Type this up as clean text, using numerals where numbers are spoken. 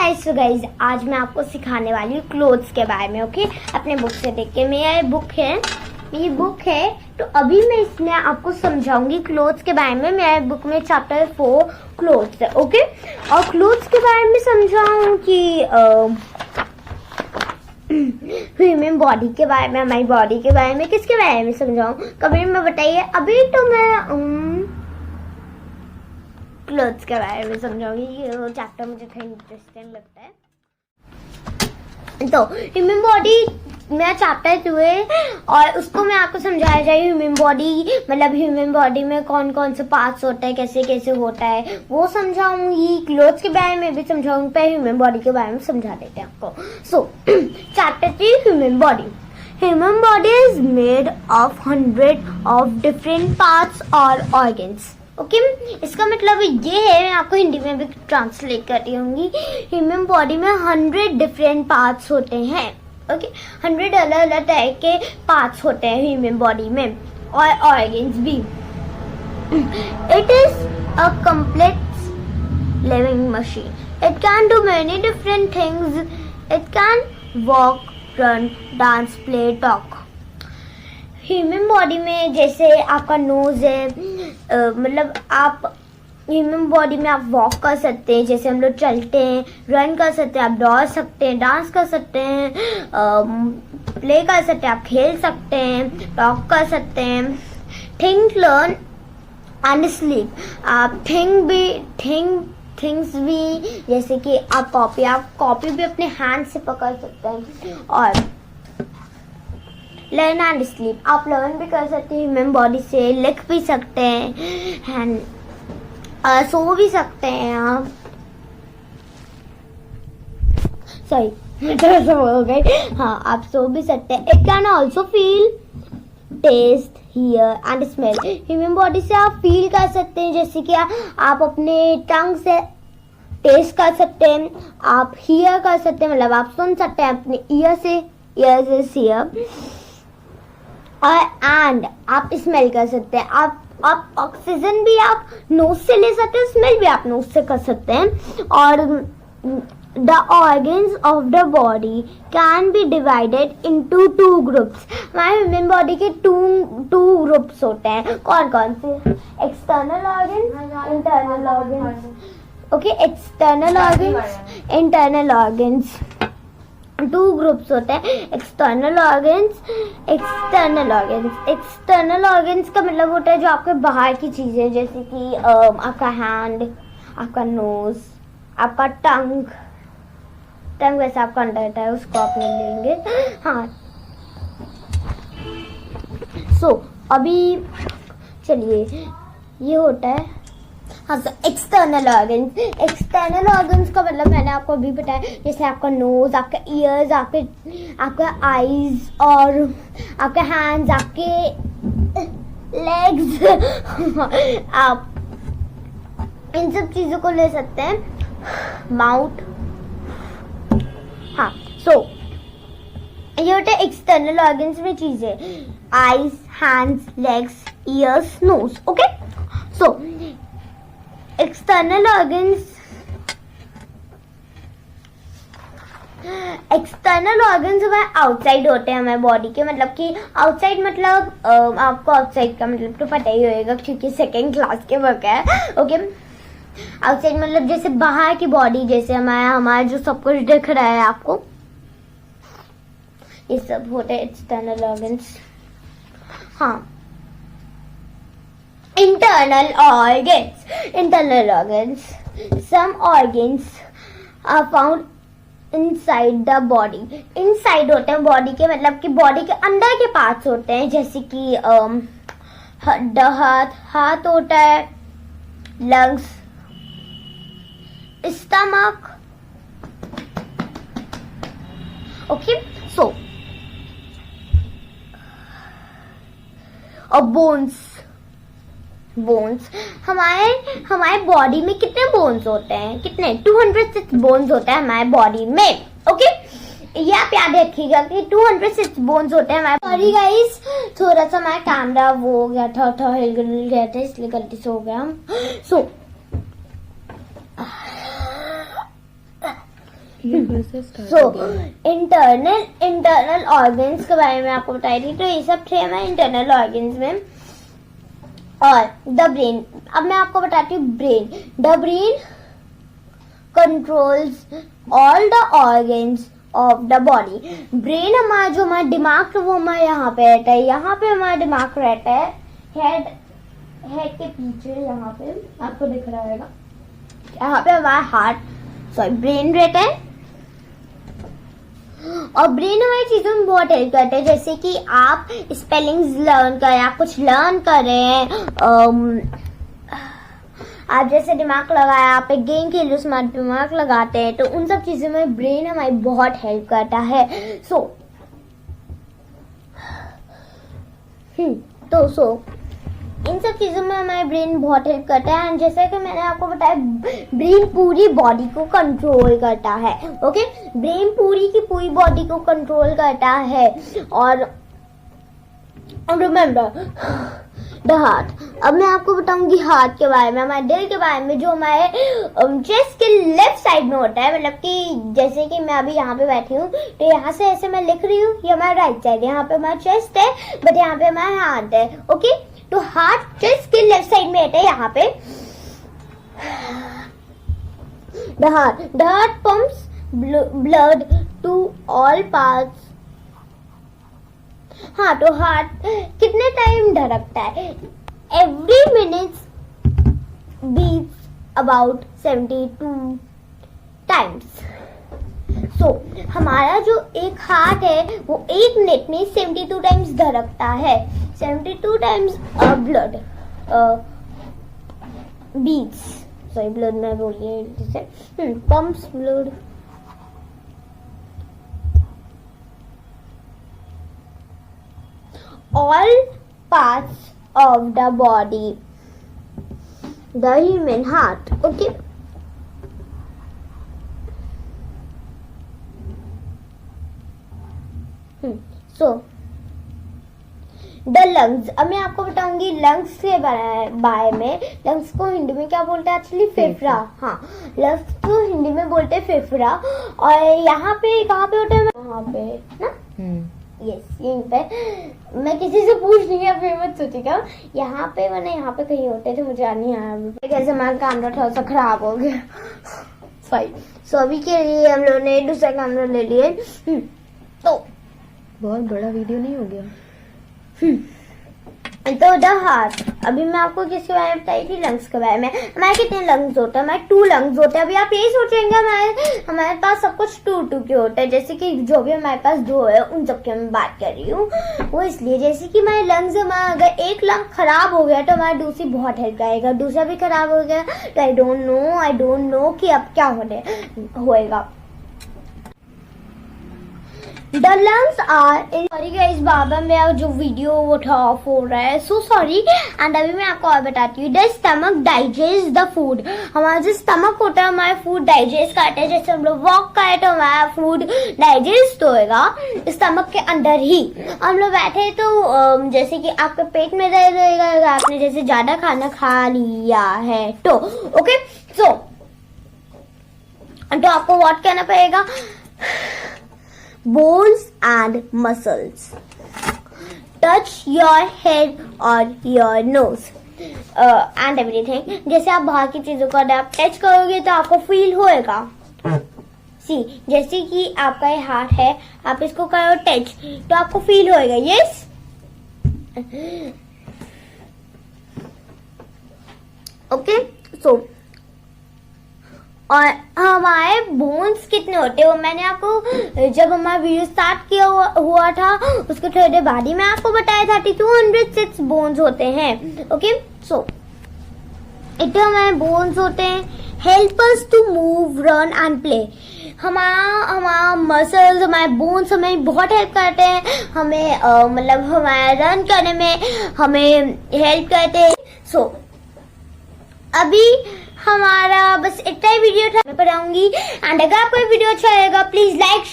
So guys आज मैं आपको सिखाने वाली हूँ क्लोथ्स के बारे में। ओके, अपने बुक से देख के मेरी बुक है तो अभी मैं इसमें आपको समझाऊंगी क्लोथ्स के बारे में। मेरे बुक में चैप्टर 4 क्लोथ्स है। ओके, और क्लोथ्स के बारे में समझाऊँ कि ह्यूमन बॉडी के बारे में, हमारी बॉडी के बारे में, किसके बारे में समझाऊँ कमेंट में बताइए। अभी तो मैं क्लोथ्स के बारे में समझाऊंगी। ये वो चैप्टर मुझे थोड़ा इंटरेस्टिंग लगता है। तो ह्यूमन बॉडी मेरा चैप्टर 2 है और उसको मैं आपको समझाया जाएगा। ह्यूमन बॉडी मतलब ह्यूमन बॉडी में कौन कौन से पार्ट्स होता है, कैसे कैसे होता है वो समझाऊंगी। क्लोथ्स के बारे में भी समझाऊंगी, पहले ह्यूमन बॉडी के बारे में समझा देते हैं आपको। सो chapter 3 human body. Human body is made of 100 of different parts और ऑर्गन्स। ओके, इसका मतलब ये है, मैं आपको हिंदी में भी ट्रांसलेट कर रही होंगी। ह्यूमन बॉडी में 100 डिफरेंट पार्ट्स होते हैं। ओके, 100 अलग अलग तरह के पार्ट्स होते हैं ह्यूमन बॉडी में और ऑर्गन्स भी। It is a complex living machine. It can do many different things. It can walk, run, dance, play, talk. Human body में जैसे आपका नोज है, मतलब आप ह्यूमन बॉडी में आप वॉक कर सकते हैं, जैसे हम लोग चलते हैं, रन कर सकते हैं, आप दौड़ सकते हैं, डांस कर सकते हैं, प्ले कर सकते हैं, आप खेल सकते हैं, टॉक कर सकते हैं, थिंक, लर्न एंड स्लीप। आप थिंग्स भी जैसे कि आप कॉपी भी अपने हैंड से पकड़ सकते हैं। और लर्न एंड स्लीप, आप लर्न भी कर सकते हैं ह्यूमन बॉडी से, लिख भी सकते हैं, सो भी सकते हैं आप। सॉरी हो गए। हाँ, आप सो भी सकते हैं। It can also feel, taste, hear and smell. Human body से आप फील कर सकते हैं, जैसे कि आप अपने टंग से टेस्ट कर सकते हैं, आप हियर कर सकते हैं, मतलब आप सुन सकते हैं अपने ईयर से हियर। एंड आप स्मेल कर सकते हैं। आप ऑक्सीजन भी आप नोज से ले सकते हैं, स्मेल भी आप नोज से कर सकते हैं। और the organs of the body can be divided into 2 groups. हमारे ह्यूमन बॉडी के टू ग्रुप्स होते हैं। कौन कौन से? External organs, internal organs. Okay, external organs, internal organs, 2 groups होते हैं। External organs, external organs. External organs का मतलब होता है जो आपके बाहर की चीजें, जैसे कि आपका हैंड, आपका नोज, आपका टंग वैसे आपका अंदर है, उसको आप नहीं लेंगे। हाँ, सो अभी चलिए ये होता है। हाँ, तो एक्सटर्नल ऑर्गन्स का मतलब मैंने आपको अभी बताया, जैसे आपका नोज, आपका ईयर्स, आपका आईज और आपके हैंड्स, आपके लेग्स आप इन सब चीजों को ले सकते हैं। माउथ। हाँ, सो ये होता है एक्सटर्नल ऑर्गन्स में चीजें, eyes, hands, legs, ears, nose. Okay, so external organs हमारे आउटसाइड होते हैं हमारे बॉडी के। मतलब कि आउटसाइड मतलब आपको आउटसाइड का मतलब तो पता ही होगा क्योंकि 2nd क्लास के वर्क है। ओके, आउटसाइड मतलब जैसे बाहर की बॉडी, जैसे हमारा जो सब कुछ दिख रहा है आपको, ये सब होते हैं एक्सटर्नल ऑर्गन्स। हाँ, internal organs. Some organs are found inside the body. Inside होते हैं बॉडी के, मतलब कि बॉडी के अंदर के पार्ट्स होते हैं, जैसे कि हाथ होता है, लंग्स, स्टमक। ओके, सो और बोन्स। हमारे बॉडी में कितने बोन्स होते हैं? कितने? 206 बोन्स होते हैं हमारे बॉडी में। ओके, ये आप याद रखिएगा कि 206 बोन्स होते हैं हमारे। सॉरी गाइस, थोड़ा सा हमारा कैमरा वो हो गया था, हिल गया था, इसलिए गलती से हो गया। सो इंटरनल ऑर्गन्स के बारे में आपको बताई थी, तो ये सब थे हमारे इंटरनल ऑर्गन्स में। और द ब्रेन, अब मैं आपको बताती हूँ brain. The brain controls all the organs of the body. Brain हमारा जो हमारा दिमाग वो हमारे यहाँ पे रहता है, यहाँ पे हमारा दिमाग रहता है, हेड के पीछे, यहाँ पे आपको दिख रहा होगा, यहाँ पे हमारा ब्रेन रहता है। और ब्रेन हमारी चीजों में बहुत हेल्प करता है, जैसे कि आप स्पेलिंग्स लर्न करें, आप कुछ लर्न करें, आप जैसे दिमाग लगाया, आप एक गेम खेल रहे उसमें दिमाग लगाते हैं, तो उन सब चीजों में ब्रेन हमारी बहुत हेल्प करता है। इन सब चीजों में हमारे ब्रेन बहुत हेल्प करता है। एंड जैसे कि मैंने आपको बताया, ब्रेन पूरी बॉडी को कंट्रोल करता है। ओके, ब्रेन पूरी की पूरी बॉडी को कंट्रोल करता है। और रिमेम्बर द हार्ट। अब मैं आपको बताऊंगी हार्ट के बारे में, हमारे दिल के बारे में, जो हमारे चेस्ट के लेफ्ट साइड में होता है। मतलब कि जैसे कि मैं अभी यहाँ पे बैठी हूँ, तो यहाँ से ऐसे मैं लिख रही हूँ, ये हमारा राइट साइड है, यहाँ पे हमारा चेस्ट है, बट यहाँ पे हमारा हार्ट है। ओके, तो हार्ट चेस्ट के लेफ्ट साइड में रहता है यहाँ पे। The heart pumps blood to all parts. हाँ, तो हार्ट कितने टाइम धड़कता है? Every minute beats about 72 times. हमारा जो एक हार्ट है वो एक मिनट में 72 टाइम्स धड़कता है। 72 times blood beats, sorry blood में बोलिए जैसे pumps blood all parts of the body, the human heart. Okay, so the lungs। अब मैं आपको बताऊंगी लंग्स के बारे में। लंग्स को हिंदी में क्या बोलते हैं? एक्चुअली फेफड़ा। हाँ, लंग्स को हिंदी में बोलते हैं फेफड़ा। और यहाँ पे कहाँ पे होता है? यहाँ पे ना, यस, यहीं पे। मैं किसी से पूछ नहीं, अब फिर मत सोचिएगा यहाँ पे, मैंने यहाँ पे कहीं होते थे, मुझे नहीं आया कैसे। हमारा कैमरा थोड़ा सा खराब हो गया, सो अभी के लिए हम लोगों ने दूसरा कैमरा ले लिए। तो बहुत बड़ा वीडियो नहीं हो गया? तो द हार्ट। अभी मैं आपको किसके बारे में बताई थी? लंग्स के बारे में। हमारे कितने लंग्स होते हैं? हमारे 2 लंग्स होते हैं। अभी आप ये सोचेंगे हमारे पास सब कुछ 2 के होते हैं, जैसे कि जो भी हमारे पास 2 है उन सब की मैं बात कर रही हूँ। वो इसलिए जैसे कि हमारे लंग्स, हमारा अगर एक लंग खराब हो गया तो हमारा दूसरी बहुत हेल्प करेगा, दूसरा भी खराब हो गया तो आई डोंट नो कि अब क्या होएगा। The lungs are sorry guys, बाबा मेरा जो वीडियो वो ऑफ हो रहा है, सो सॉरी। एंड अभी मैं आपको और बताती हूँ। The stomach digest the food. हमारा जो स्टमक होता है हमारा फूड डाइजेस्ट करता है। जैसे हम लोग वॉक करें तो हमारा फूड डाइजेस्ट होएगा स्टमक के अंदर ही। हम लोग बैठे तो जैसे कि आपके पेट में दर्द रहेगा, आपने जैसे ज्यादा खाना खा लिया है तो। ओके, सो तो आपको व्हाट कहना पड़ेगा? Bones and muscles touch your head or your nose and everything। जैसे आप बाहर की चीजों को आप टच करोगे तो आपको फील होएगा। सी, जैसे कि आपका ये हार्ट है, आप इसको करो टच तो आपको फील होएगा। Yes, okay. सो और हमारे बोन्स कितने होते हैं वो मैंने आपको जब हमारा वीडियो स्टार्ट किया हुआ था उसके थोड़ी देर बाद ही मैं आपको बताया था 206 बोन्स होते हैं। ओके, सो इतने हमारे बोन्स होते हैं। Help us to move, run and play. हमारा मसल्स, हमारे बोन्स हमें बहुत हेल्प करते हैं। हमें मतलब हमारा रन करने में हमें हेल्प करते हैं। सो अभी हमारा बस इतना ही वीडियो था, मैं पढ़ाऊंगी। एंड अगर आपको वीडियो अच्छा लगेगा प्लीज लाइक